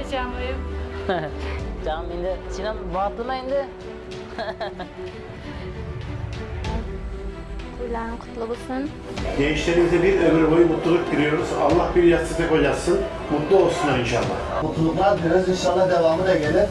heyecanlıyım. Canım endi Sinan batdimi endi? To'ylaring qutlu bo'lsin. Gençlerimize bir ömür boyu mutluluk diliyoruz. Allah bir yastık kocasın. Mutlu olsunlar inşallah. Mutluluklar dileriz, inşallah devamı da gelir.